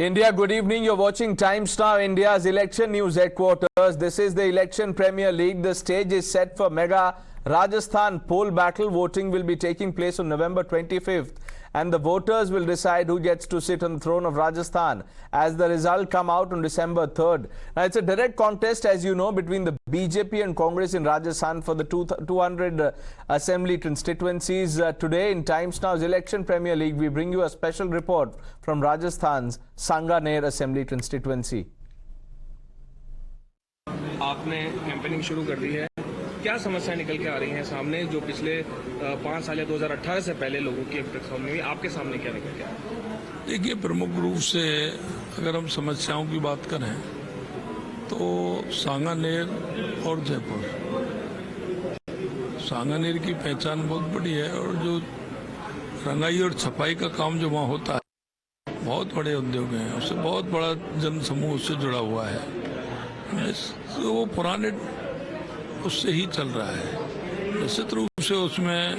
India, good evening. You're watching Times Now, India's election news headquarters. This is the Election Premier League. The stage is set for mega Rajasthan poll battle. Voting will be taking place on November 25th. And the voters will decide who gets to sit on the throne of Rajasthan as the result come out on December 3rd. Now, it's a direct contest, as you know, between the BJP and Congress in Rajasthan for the 200 assembly constituencies. Today in Times Now's Election Premier League, we bring you a special report from Rajasthan's Sanganer Assembly constituency. आपने campaigning शुरू कर दी है, क्या समस्याएं निकल के आ रही हैं सामने जो पिछले 5 साल या 2018 से पहले लोगों की अब तक सामने हुई? आपके सामने क्या निकल के आ रहा है? देखिए, प्रमुख रूप से अगर हम समस्याओं की बात करें तो सांगानेर और जयपुर। सांगानेर की पहचान बहुत बड़ी है और जो रंगाई और छपाई का काम जो वहाँ होता है, बहुत बड़े उद्योग हैं, उससे बहुत बड़ा जन समूह उससे जुड़ा हुआ है। तो वो पुराने उससे ही चल रहा है। निश्चित रूप से उसमें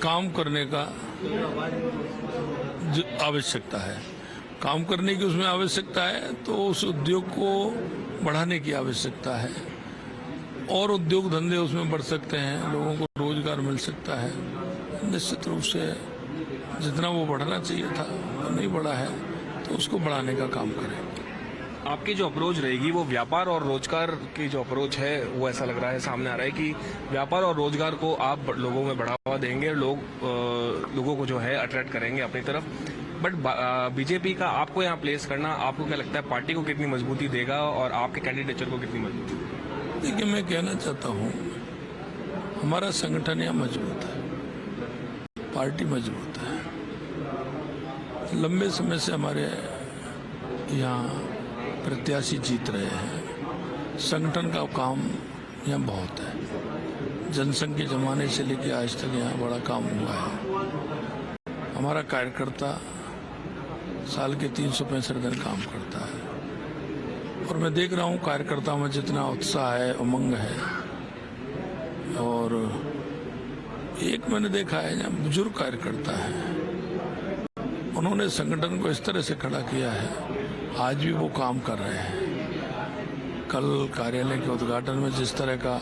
काम करने का आवश्यकता है, काम करने की उसमें आवश्यकता है, तो उस उद्योग को बढ़ाने की आवश्यकता है और उद्योग धंधे उसमें बढ़ सकते हैं, लोगों को रोजगार मिल सकता है। निश्चित रूप से जितना वो बढ़ना चाहिए था वो नहीं बढ़ा है, तो उसको बढ़ाने का काम करें। आपकी जो अप्रोच रहेगी वो व्यापार और रोजगार की जो अप्रोच है वो ऐसा लग रहा है सामने आ रहा है कि व्यापार और रोजगार को आप लोगों में बढ़ावा देंगे, लोगों को जो है अट्रैक्ट करेंगे अपनी तरफ। बट बीजेपी का आपको यहाँ प्लेस करना, आपको क्या लगता है पार्टी को कितनी मजबूती देगा और आपके कैंडिडेचर को कितनी मजबूती देगा? देखिए, मैं कहना चाहता हूँ हमारा संगठन यहाँ मजबूत है, पार्टी मजबूत है। लंबे समय से हमारे यहाँ प्रत्याशी जीत रहे हैं। संगठन का काम यहाँ बहुत है, जनसंघ के जमाने से लेकर आज तक यहाँ बड़ा काम हुआ है। हमारा कार्यकर्ता साल के 365 दिन काम करता है और मैं देख रहा हूँ कार्यकर्ता में जितना उत्साह है, उमंग है। और एक मैंने देखा है यहाँ बुजुर्ग कार्यकर्ता है, उन्होंने संगठन को इस तरह से खड़ा किया है, आज भी वो काम कर रहे हैं। कल कार्यालय के उद्घाटन में जिस तरह का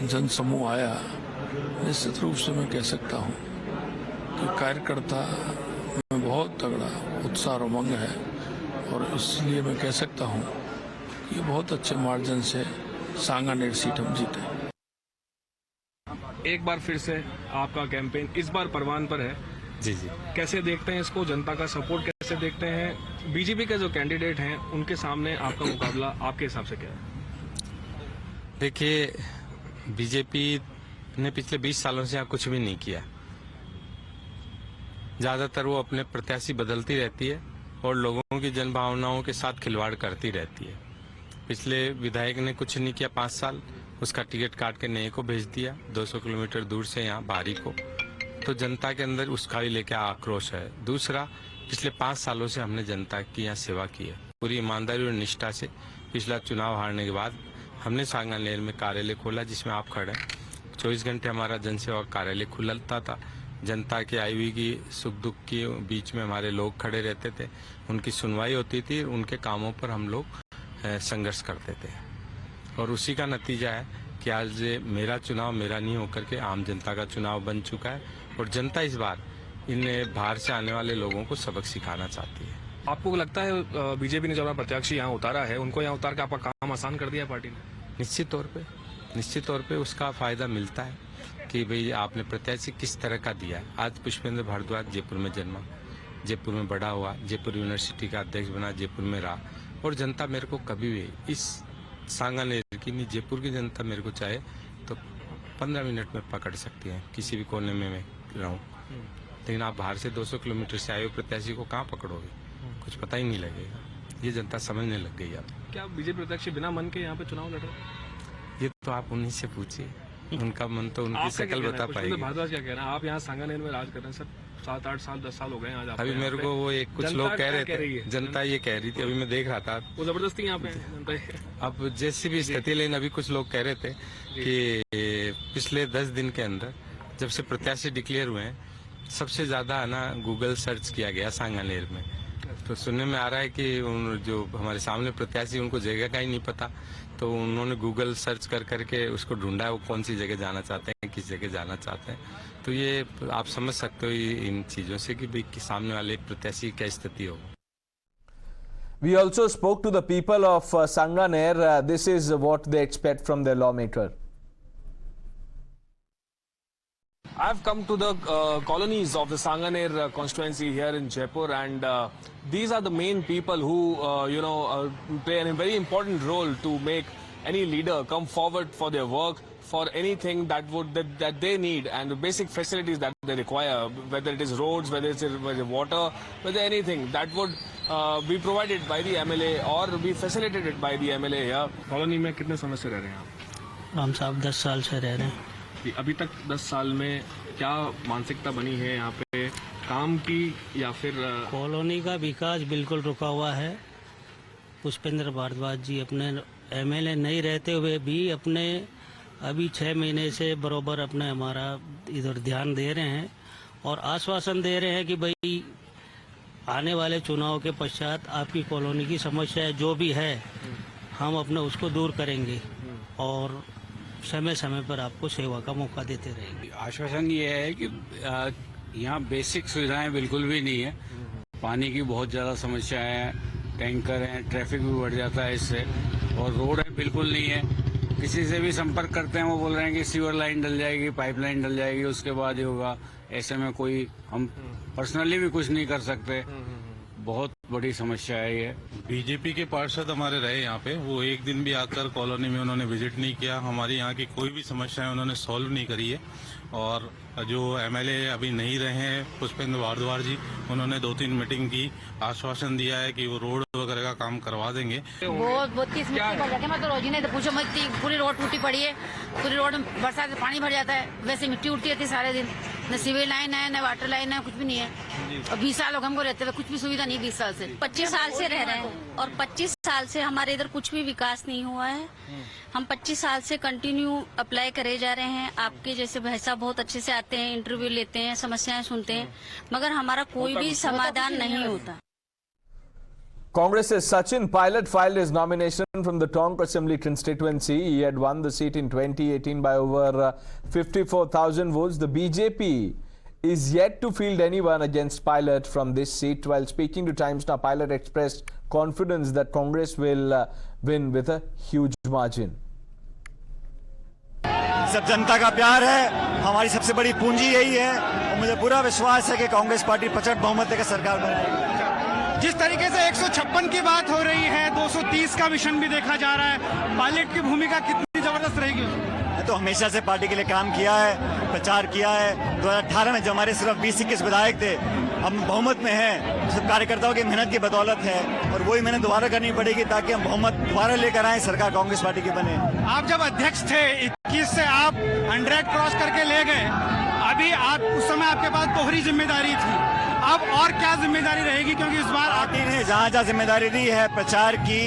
जन समूह आया, निश्चित रूप से मैं कह सकता हूँ कि कार्यकर्ता में बहुत तगड़ा उत्साह और उमंग है और इसलिए मैं कह सकता हूँ कि बहुत अच्छे मार्जिन से सांगानेर सीट हम जीते। एक बार फिर से आपका कैंपेन इस बार परवान पर है। जी, कैसे देखते हैं इसको, जनता का सपोर्ट कैसे देखते हैं? बीजेपी के जो कैंडिडेट हैं उनके सामने आपका मुकाबला आपके हिसाब से क्या है? देखिए, बीजेपी ने पिछले 20 सालों से यहाँ कुछ भी नहीं किया। ज्यादातर वो अपने प्रत्याशी बदलती रहती है और लोगों की जन भावनाओं के साथ खिलवाड़ करती रहती है। पिछले विधायक ने कुछ नहीं किया 5 साल, उसका टिकट काट के नए को भेज दिया 200 किलोमीटर दूर से यहाँ बाहरी को, तो जनता के अंदर उसका भी लेके आक्रोश है। दूसरा, पिछले 5 सालों से हमने जनता की यहाँ सेवा की है पूरी ईमानदारी और निष्ठा से। पिछला चुनाव हारने के बाद हमने सांगानेर में कार्यालय खोला जिसमें आप खड़े हैं। 24 घंटे हमारा जनसेवा कार्यालय खुलता था। जनता की आई हुई की सुख दुख के बीच में हमारे लोग खड़े रहते थे, उनकी सुनवाई होती थी, उनके कामों पर हम लोग संघर्ष करते थे। और उसी का नतीजा है कि आज मेरा चुनाव मेरा नहीं होकर के आम जनता का चुनाव बन चुका है और जनता इस बार इन बाहर से आने वाले लोगों को सबक सिखाना चाहती है। आपको लगता है बीजेपी ने जो अपना प्रत्याशी यहाँ उतारा है, उनको यहाँ उतार के आपका काम आसान कर दिया है पार्टी ने? निश्चित तौर पे उसका फायदा मिलता है कि भाई आपने प्रत्याशी किस तरह का दिया है। आज पुष्पेंद्र भारद्वाज जयपुर में जन्मा, जयपुर में बड़ा हुआ, जयपुर यूनिवर्सिटी का अध्यक्ष बना, जयपुर में रहा और जनता मेरे को कभी भी इस सांगानेर की नहीं, जयपुर की जनता मेरे को चाहे तो 15 मिनट में पकड़ सकती है, किसी भी कोने में मैं रहूं। लेकिन आप बाहर से 200 किलोमीटर से आए हो प्रत्याशी को कहाँ पकड़ोगे? कुछ पता ही नहीं लगेगा। ये जनता समझने लग गई अब। क्या बीजेपी प्रत्याशी बिना मन के यहाँ पे चुनाव लड़ रहे? ये तो आप उन्हीं से पूछिए, उनका मन तो उनकी शक्ल बता पाएगी। भारद्वाज क्या कह रहे हैं? आप यहाँ सांगानेर में राज कर रहे हैं सर, 7-8 साल 10 साल हो गए आज। अभी मेरे को वो एक कुछ लोग कह रहे थे, जनता ये कह रही थी, अभी मैं देख रहा था, वो जबरदस्ती यहाँ पे अब जैसी भी स्थिति। लेकिन अभी कुछ लोग कह रहे थे कि पिछले 10 दिन के अंदर जब से प्रत्याशी डिक्लेयर हुए हैं सबसे ज़्यादा ना गूगल सर्च किया गया सांगानेर में। तो सुनने में आ रहा है कि जो हमारे सामने प्रत्याशी उनको जगह का ही नहीं पता, तो उन्होंने गूगल सर्च कर करके उसको ढूंढा वो कौन सी जगह जाना चाहते हैं, किस जगह जाना चाहते हैं। तो ये आप समझ सकते हो इन चीज़ों से कि भाई कि सामने वाले प्रत्याशी क्या स्थिति हो। We also spoke to the people of Sanganer. This is what they expect from their lawmaker. I've come to the colonies of the Sanganer constituency here in Jaipur, and these are the main people who, play a very important role to make any leader come forward for their work, for anything that they need, and the basic facilities that they require, whether it is roads, whether it's water, whether anything that would be provided by the MLA or be facilitated by the MLA here. Colony में कितने समय से रह रहे हैं आप? हम साहब 10 साल से रह रहे हैं। अभी तक 10 साल में क्या मानसिकता बनी है यहाँ पे काम की, या फिर कॉलोनी का विकास बिल्कुल रुका हुआ है। पुष्पेंद्र भारद्वाज जी अपने MLA नहीं रहते हुए भी अपने अभी 6 महीने से बरोबर अपने हमारा इधर ध्यान दे रहे हैं और आश्वासन दे रहे हैं कि भाई आने वाले चुनाव के पश्चात आपकी कॉलोनी की समस्या जो भी है हम अपने उसको दूर करेंगे और समय समय पर आपको सेवा का मौका देते रहेंगे। आश्वासन ये है कि यहाँ बेसिक सुविधाएं बिल्कुल भी नहीं है। पानी की बहुत ज़्यादा समस्या है, टैंकर है, ट्रैफिक भी बढ़ जाता है इससे, और रोड है बिल्कुल नहीं है। किसी से भी संपर्क करते हैं वो बोल रहे हैं कि सीवर लाइन डल जाएगी, पाइपलाइन डल जाएगी, उसके बाद ही होगा। ऐसे में कोई हम पर्सनली भी कुछ नहीं कर सकते। बहुत बड़ी समस्या है ये। बीजेपी के पार्षद हमारे रहे यहाँ पे, वो एक दिन भी आकर कॉलोनी में उन्होंने विजिट नहीं किया। हमारी यहाँ की कोई भी समस्याएं उन्होंने सॉल्व नहीं करी है। और जो MLA अभी नहीं रहे हैं पुष्पेंद्र भारद्वाज जी, उन्होंने 2-3 मीटिंग की, आश्वासन दिया है कि वो रोड वगैरह का काम करवा देंगे। बहुत 32 मिट्टी भर जाती है। मैं तो रोज ही नहीं तो पूछो मत, पूरी रोड टूटी पड़ी है। पूरी रोड में बरसात में पानी भर जाता है, वैसे मिट्टी उड़ती रहती है सारे दिन। न सीवेज लाइन है, न वाटर लाइन है, कुछ भी नहीं है। और 20 साल लोग हमको रहते हुए कुछ भी सुविधा नहीं। 20 साल से 25 साल से रह रहे हैं और 25 साल से हमारे इधर कुछ भी विकास नहीं हुआ है। हम 25 साल से कंटिन्यू अप्लाई करे जा रहे हैं। आपके जैसे भाई साहब बहुत अच्छे से आते हैं, इंटरव्यू लेते हैं, समस्याएं सुनते हैं, मगर हमारा कोई भी समाधान नहीं होता। Congress's Sachin Pilot filed his nomination from the Tonk Assembly constituency. He had won the seat in 2018 by over 54,000 votes. The BJP is yet to field anyone against Pilot from this seat. While speaking to Times Now, Pilot expressed confidence that Congress will win with a huge margin. सब जनता का प्यार है, हमारी सबसे बड़ी पूंजी यही है और मुझे पूरा विश्वास है कि कांग्रेस पार्टी 55 बहुमत लेकर सरकार बनाएगी। जिस तरीके से 156 की बात हो रही है, 230 का मिशन भी देखा जा रहा है, पायलट की भूमिका कितनी जबरदस्त रहेगी? मैं तो हमेशा से पार्टी के लिए काम किया है, प्रचार किया है। 2018 में जो हमारे सिर्फ 20-21 विधायक थे, हम बहुमत में हैं। सब कार्यकर्ताओं की मेहनत की बदौलत है और वही मेहनत दोबारा करनी पड़ेगी ताकि हम बहुमत दोबारा लेकर आए, सरकार कांग्रेस पार्टी की बने। आप जब अध्यक्ष थे 21 से आप 100 क्रॉस करके ले गए, अभी आप उस समय आपके पास दोहरी जिम्मेदारी थी, अब और क्या जिम्मेदारी रहेगी? क्योंकि इस बार पार्टी ने जहाँ जहाँ जिम्मेदारी दी है प्रचार की,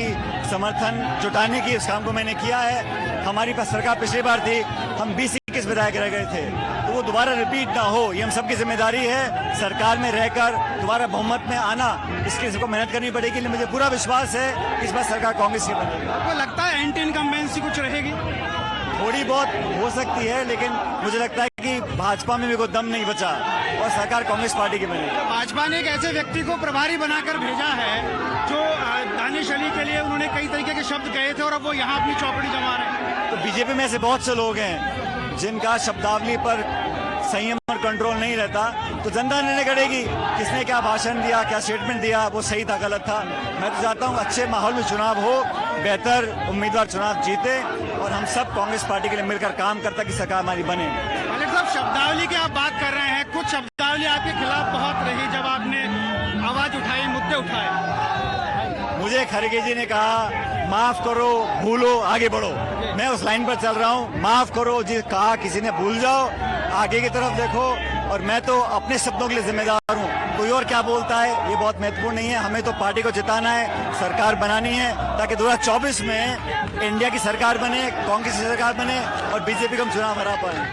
समर्थन जुटाने की, उस काम को मैंने किया है। हमारी पास सरकार पिछली बार थी, हम 20-21 विधायक रह गए थे, तो वो दोबारा रिपीट ना हो, ये हम सबकी जिम्मेदारी है। सरकार में रहकर दोबारा बहुमत में आना, इसके लिए सबको मेहनत करनी पड़ेगी। लेकिन मुझे पूरा विश्वास है इस बार सरकार कांग्रेस की बनेगी। आपको लगता है एंटी इनकम्बेंसी कुछ रहेगी? थोड़ी बहुत हो सकती है, लेकिन मुझे लगता है कि भाजपा में भी कोई दम नहीं बचा और सरकार कांग्रेस पार्टी की बनेगी। भाजपा ने एक ऐसे व्यक्ति को प्रभारी बनाकर भेजा है जो दानिश अली के लिए उन्होंने कई तरीके के शब्द कहे थे और अब वो यहाँ अपनी चौकड़ी जमा रहे हैं। तो बीजेपी में ऐसे बहुत से लोग हैं जिनका शब्दावली पर संयम और कंट्रोल नहीं रहता, तो जनता निर्णय करेगी किसने क्या भाषण दिया, क्या स्टेटमेंट दिया, वो सही था गलत था। मैं तो चाहता हूँ अच्छे माहौल में चुनाव हो, बेहतर उम्मीदवार चुनाव जीते और हम सब कांग्रेस पार्टी के लिए मिलकर काम करता कि सरकार हमारी बने। पायलट साहब, शब्दावली की आप बात कर रहे हैं, कुछ शब्दावली आपके खिलाफ बहुत रही जब आपने आवाज उठाई, मुद्दे उठाए। मुझे खड़गे जी ने कहा माफ करो, भूलो, आगे बढ़ो। मैं उस लाइन पर चल रहा हूँ, माफ करो जी कहा किसी ने, भूल जाओ, आगे की तरफ देखो। और मैं तो अपने शब्दों के लिए जिम्मेदार हूँ, कोई और क्या बोलता है ये बहुत महत्वपूर्ण नहीं है। हमें तो पार्टी को जिताना है, सरकार बनानी है ताकि 2024 में इंडिया की सरकार बने, कांग्रेस की सरकार बने और बीजेपी को हम चुनाव हरा पाए।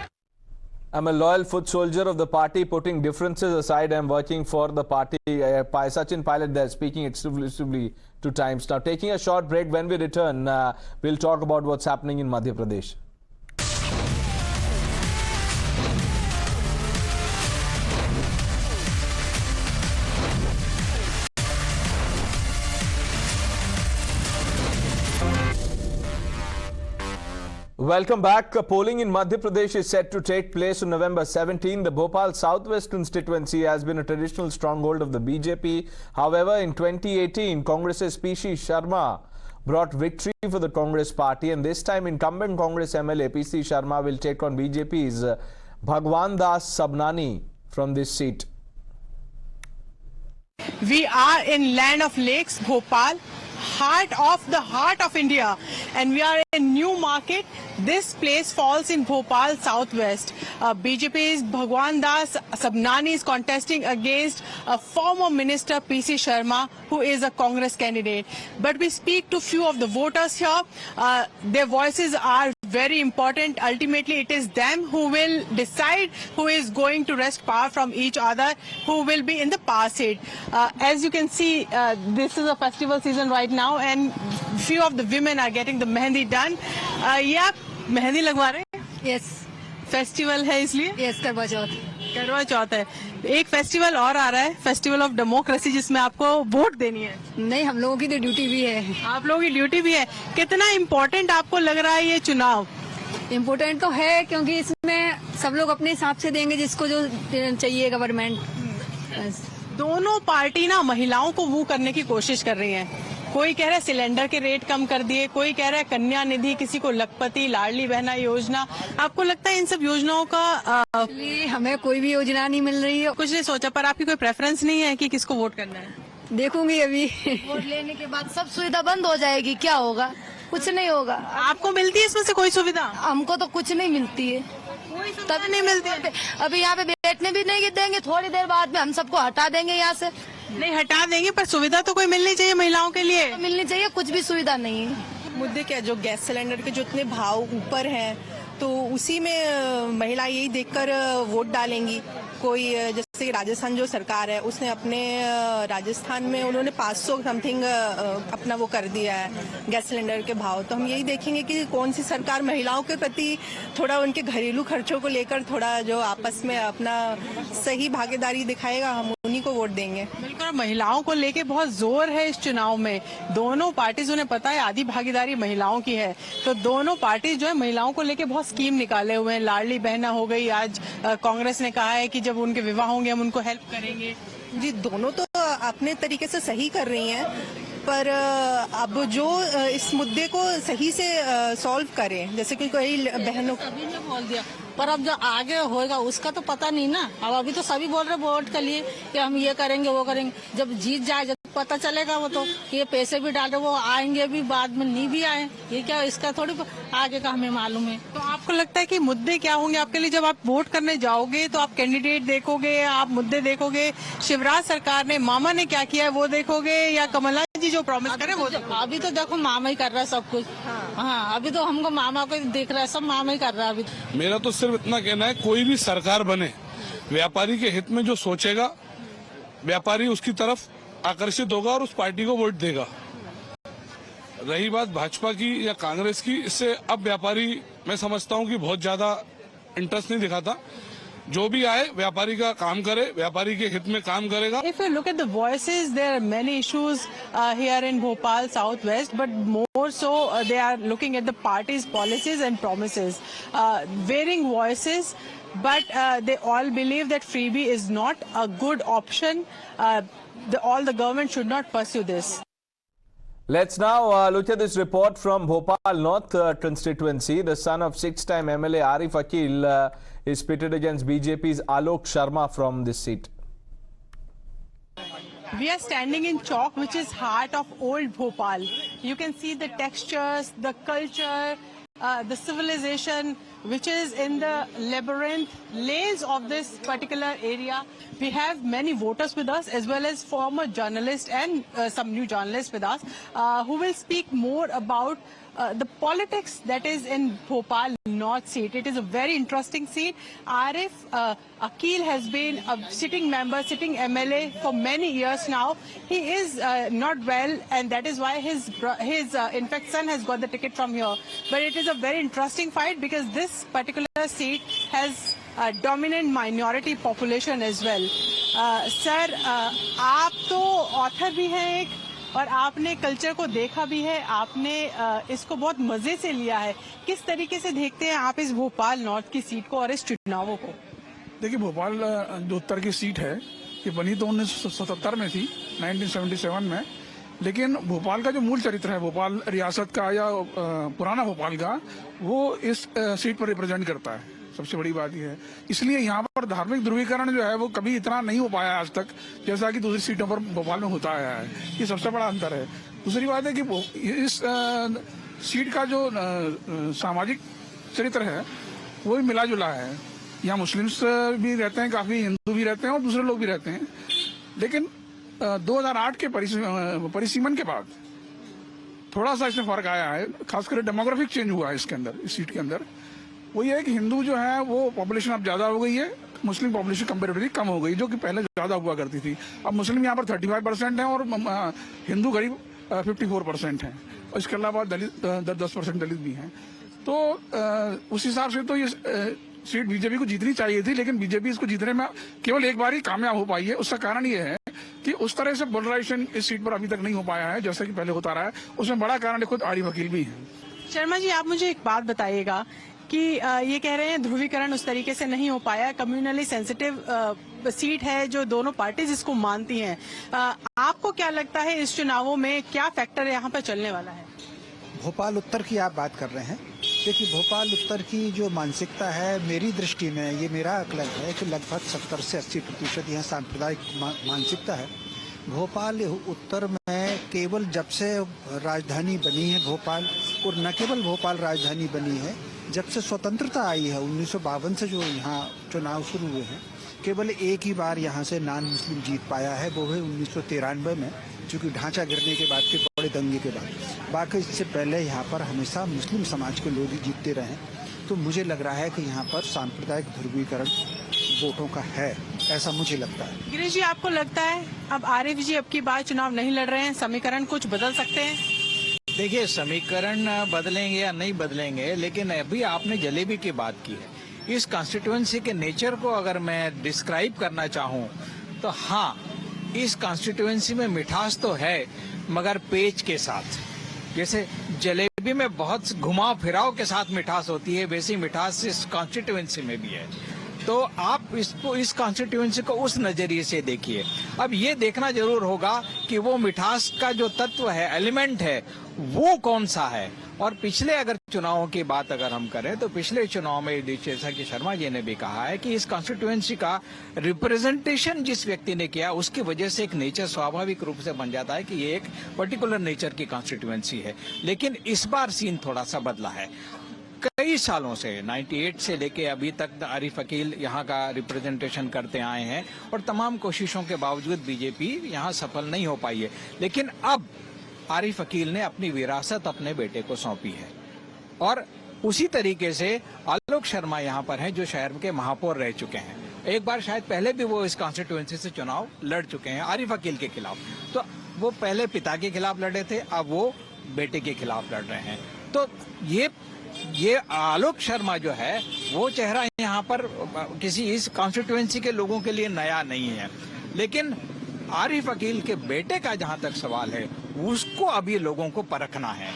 I'm a loyal foot soldier of the party, putting differences aside. I'm working for the party. Sachin Pilot there speaking exclusively to Times. Now, taking a short break. When we return, we'll talk about what's happening in Madhya Pradesh. Welcome back. Polling in Madhya Pradesh is set to take place on November 17. The Bhopal Southwest constituency has been a traditional stronghold of the BJP. However, in 2018, Congress's PC Sharma brought victory for the Congress party, and this time incumbent Congress MLA PC Sharma will take on BJP's Bhagwan Das Sabnani from this seat. We are in land of lakes, Bhopal, heart of India, and we are in New Market. This place falls in Bhopal Southwest. BJP's Bhagwan Das Sabnani is contesting against a former minister PC Sharma, who is a Congress candidate. But we speak to few of the voters here. Their voices are very important. Ultimately, it is them who will decide who is going to wrest power from each other, who will be in the power seat. As you can see, this is a festival season right now, and few of the women are getting the mehendi done. Yeah, mehndi लगवा रहे हैं? Yes festival है इसलिए? Yes, करवा चौथ। करवा चौथ है। एक festival और आ रहा है, फेस्टिवल ऑफ डेमोक्रेसी, जिसमें आपको वोट देनी है। नहीं, हम लोगों की तो ड्यूटी भी है। आप लोगों की ड्यूटी भी है। कितना इम्पोर्टेंट आपको लग रहा है ये चुनाव? इम्पोर्टेंट तो है, क्योंकि इसमें सब लोग अपने हिसाब से देंगे जिसको जो चाहिए गवर्नमेंट। दोनों पार्टी ना महिलाओं को वो करने की कोशिश कर रही है। कोई कह रहा है सिलेंडर के रेट कम कर दिए, कोई कह रहा है कन्या निधि, किसी को लखपति, लाडली बहना योजना। आपको लगता है इन सब योजनाओं का हमें कोई भी योजना नहीं मिल रही है। कुछ नहीं सोचा, पर आपकी कोई प्रेफरेंस नहीं है कि किसको वोट करना है? देखूंगी अभी। वोट लेने के बाद सब सुविधा बंद हो जाएगी, क्या होगा? कुछ नहीं होगा। आपको मिलती है इसमें से कोई सुविधा? हमको तो कुछ नहीं मिलती है। तब नहीं मिलती है। अभी यहाँ पे बैठने भी नहीं देंगे, थोड़ी देर बाद में हम सबको हटा देंगे यहाँ से। नहीं हटा देंगे, पर सुविधा तो कोई मिलनी चाहिए महिलाओं के लिए। मिलनी चाहिए, कुछ भी सुविधा नहीं है। मुद्दे क्या, जो गैस सिलेंडर के जो इतने भाव ऊपर हैं, तो उसी में महिला यही देखकर वोट डालेंगी। कोई जैसे कि राजस्थान जो सरकार है, उसने अपने राजस्थान में उन्होंने 500 समथिंग अपना वो कर दिया है गैस सिलेंडर के भाव। तो हम यही देखेंगे कि कौन सी सरकार महिलाओं के प्रति थोड़ा उनके घरेलू खर्चों को लेकर थोड़ा जो आपस में अपना सही भागीदारी दिखाएगा, हम उन्हीं को वोट देंगे। बिल्कुल, महिलाओं को लेके बहुत जोर है इस चुनाव में। दोनों पार्टीज, उन्हें पता है आधी भागीदारी महिलाओं की है, तो दोनों पार्टी जो है महिलाओं को लेके बहुत स्कीम निकाले हुए हैं। लाडली बहना हो गई, आज कांग्रेस ने कहा है कि जब उनके विवाह होंगे हम उनको हेल्प करेंगे। जी, दोनों तो अपने तरीके से सही कर रही हैं, पर अब जो इस मुद्दे को सही से सॉल्व करें, जैसे कि कोई बहनों सभी ने बोल दिया, पर अब जो आगे होएगा उसका तो पता नहीं ना। अब अभी तो सभी बोल रहे वोट के लिए कि हम ये करेंगे वो करेंगे, जब जीत जाए जब पता चलेगा। वो तो ये पैसे भी डाल रहे, वो आएंगे भी बाद में, नहीं भी आए, ये क्या इसका थोड़ी आगे का हमें मालूम है। तो आपको लगता है कि मुद्दे क्या होंगे आपके लिए? जब आप वोट करने जाओगे तो आप कैंडिडेट देखोगे, आप मुद्दे देखोगे, शिवराज सरकार ने, मामा ने क्या किया है वो देखोगे, या कमलनाथ जी जो प्रॉमिस करे वो? अभी तो देखो मामा ही कर रहा है सब कुछ। हाँ, अभी तो हमको मामा को देख रहा है, सब मामा ही कर रहा है अभी। मेरा तो सिर्फ इतना कहना है, कोई भी सरकार बने, व्यापारी के हित में जो सोचेगा, व्यापारी उसकी तरफ आकर्षित होगा और उस पार्टी को वोट देगा। रही बात भाजपा की या कांग्रेस की, इससे अब व्यापारी, मैं समझता हूं कि बहुत ज्यादा इंटरेस्ट नहीं दिखाता। जो भी आए व्यापारी का काम करे, व्यापारी के हित में काम करेगा। If you look at the voices, there are many issues here in Bhopal Southwest, but more so they are looking at the party's policies and promises. Varying voices, but they all believe that freebie is not a good option. All the government should not pursue this. Let's now look at this report from Bhopal North constituency. The son of six-time MLA Arif Akil is pitted against BJP's Alok Sharma from this seat. We are standing in Chowk, which is heart of old Bhopal. You can see the textures, the culture, the civilization which is in the labyrinth lanes of this particular area. We have many voters with us as well as former journalists and some new journalists with us who will speak more about the politics that is in Bhopal North seat. It is a very interesting seat. Arif Akil has been a sitting member, sitting MLA for many years now. He is not well, and that is why his in fact son has got the ticket from here. But it is a very interesting fight because this particular seat has a dominant minority population as well. Sir, आप तो author भी हैं एक, और आपने culture को देखा भी है, आपने इसको बहुत मजे से लिया है. किस तरीके से देखते हैं आप इस भोपाल नॉर्थ की सीट को और इस चुनावों को? देखिए, भोपाल जो उत्तर की सीट है, ये बनी तो 1977 में थी, 1977 में, लेकिन भोपाल का जो मूल चरित्र है, भोपाल रियासत का या पुराना भोपाल का, वो इस सीट पर रिप्रेजेंट करता है. सबसे बड़ी बात यह है, इसलिए यहाँ पर धार्मिक ध्रुवीकरण जो है वो कभी इतना नहीं हो पाया आज तक जैसा कि दूसरी सीटों पर भोपाल में होता आया है. ये सबसे बड़ा अंतर है. दूसरी बात है कि इस सीट का जो सामाजिक चरित्र है वो भी मिला जुला है. यहाँ मुस्लिम्स भी रहते हैं, काफी हिंदू भी रहते हैं और दूसरे लोग भी रहते हैं. लेकिन 2008 के परिसीमन के बाद थोड़ा सा इसमें फर्क आया है. खासकर डेमोग्राफिक चेंज हुआ है इसके अंदर, इस सीट के अंदर. वो ये है कि हिंदू जो है वो पॉपुलेशन अब ज्यादा हो गई है, मुस्लिम पॉपुलेशन कंपेरेटिवली कम हो गई, जो कि पहले ज्यादा हुआ करती थी. अब मुस्लिम यहाँ पर 35% है और हिंदू करीब 54% हैं, और इसके अलावा दलित 10% दलित भी हैं. तो उस हिसाब से तो ये सीट बीजेपी को जीतनी चाहिए थी, लेकिन बीजेपी इसको जीतने में केवल एक बार ही कामयाब हो पाई है. उसका कारण ये है कि उस तरह से पोलराइजेशन इस सीट पर अभी तक नहीं हो पाया है जैसा कि पहले होता रहा है. उसमें बड़ा कारण खुद आरिफ अकील भी है. शर्मा जी, आप मुझे एक बात बताइएगा कि ये कह रहे हैं ध्रुवीकरण उस तरीके से नहीं हो पाया, कम्युनली सेंसिटिव सीट है जो दोनों पार्टीज इसको मानती हैं. आपको क्या लगता है इस चुनावों में क्या फैक्टर यहाँ पर चलने वाला है? भोपाल उत्तर की आप बात कर रहे हैं. देखिए, भोपाल उत्तर की जो मानसिकता है, मेरी दृष्टि में ये मेरा आकलन है कि लगभग 70 से 80% यहाँ सांप्रदायिक मानसिकता है. भोपाल उत्तर में केवल जब से राजधानी बनी है भोपाल, और न केवल भोपाल राजधानी बनी है, जब से स्वतंत्रता आई है 1952 से जो यहाँ चुनाव शुरू हुए हैं, केवल एक ही बार यहाँ से नॉन मुस्लिम जीत पाया है, वो है 1993 में, चूँकि ढांचा गिरने के बाद के बड़े दंगे के बाद. बाकी इससे पहले यहाँ पर हमेशा मुस्लिम समाज के लोग ही जीतते रहे. तो मुझे लग रहा है कि यहाँ पर सांप्रदायिक ध्रुवीकरण वोटों का है, ऐसा मुझे लगता है. गिरीश जी, आपको लगता है अब आरिफ जी अब की बार चुनाव नहीं लड़ रहे हैं, समीकरण कुछ बदल सकते हैं? देखिए, समीकरण बदलेंगे या नहीं बदलेंगे, लेकिन अभी आपने जलेबी की बात की है. इस कॉन्स्टिट्यूएंसी के नेचर को अगर मैं डिस्क्राइब करना चाहूँ तो हाँ, इस कॉन्स्टिट्यूएंसी में मिठास तो है, मगर पेच के साथ. जैसे जलेबी में बहुत घुमाव फिराव के साथ मिठास होती है, वैसी मिठास इस कॉन्स्टिट्यूएंसी में भी है. तो आप इसको, इस कॉन्स्टिट्यूएंसी को उस नजरिए से देखिए. अब ये देखना जरूर होगा कि वो मिठास का जो तत्व है, एलिमेंट है, वो कौन सा है. और पिछले अगर चुनावों की बात अगर हम करें तो पिछले चुनाव में जैसा कि शर्मा जी ने भी कहा है कि इस कॉन्स्टिट्यूएंसी का रिप्रेजेंटेशन जिस व्यक्ति ने किया, उसकी वजह से एक नेचर स्वाभाविक रूप से बन जाता है कि ये एक पर्टिकुलर नेचर की कॉन्स्टिट्यूएंसी है. लेकिन इस बार सीन थोड़ा सा बदला है. कई सालों से 98 से लेके अभी तक आरिफ अकील यहाँ का रिप्रेजेंटेशन करते आए हैं, और तमाम कोशिशों के बावजूद बीजेपी यहाँ सफल नहीं हो पाई है. लेकिन अब आरिफ अकील ने अपनी विरासत अपने बेटे को सौंपी है, और उसी तरीके से आलोक शर्मा यहाँ पर हैं जो शहर के महापौर रह चुके हैं. एक बार शायद पहले भी वो इस कॉन्स्टिट्यूएंसी से चुनाव लड़ चुके हैं आरिफ अकील के खिलाफ. तो वो पहले पिता के खिलाफ लड़े थे, अब वो बेटे के खिलाफ लड़ रहे हैं. तो ये आलोक शर्मा जो है वो चेहरा यहाँ पर किसी इस कॉन्स्टिट्यूएंसी के लोगों के लिए नया नहीं है. लेकिन आरिफ अकील के बेटे का जहाँ तक सवाल है, उसको अभी लोगों को परखना है.